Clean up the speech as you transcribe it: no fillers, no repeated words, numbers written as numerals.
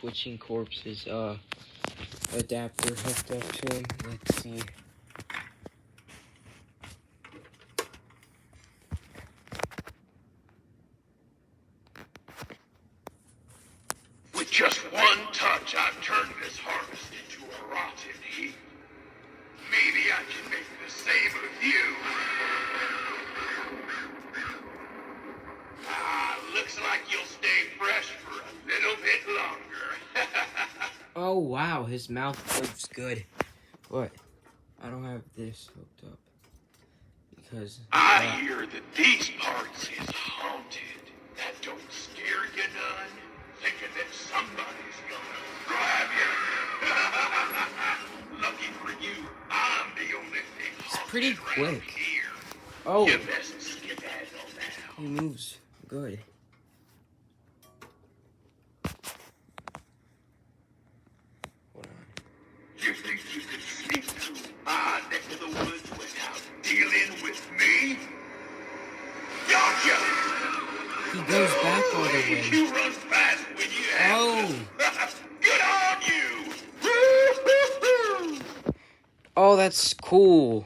switching corpses adapter hooked up to him. Let's see. With just one touch, I've turned this harvest into a rotten heap. Maybe I can make the same of you. Looks like you'll stay fresh for a little bit longer. Oh wow, his mouth looks good. But I don't have this hooked up because I hear that these parts is haunted. That don't scare you none. Thinking that somebody's gonna grab you. Lucky for you, I'm the only thing it's pretty quick. Here. Oh, You best skedaddle now. he moves good. Hold on. You think you could sneak through my neck of the woods without dealing with me? Don't you? He goes back all the way. You run fast when you have Oh. Good on you! Oh, that's cool.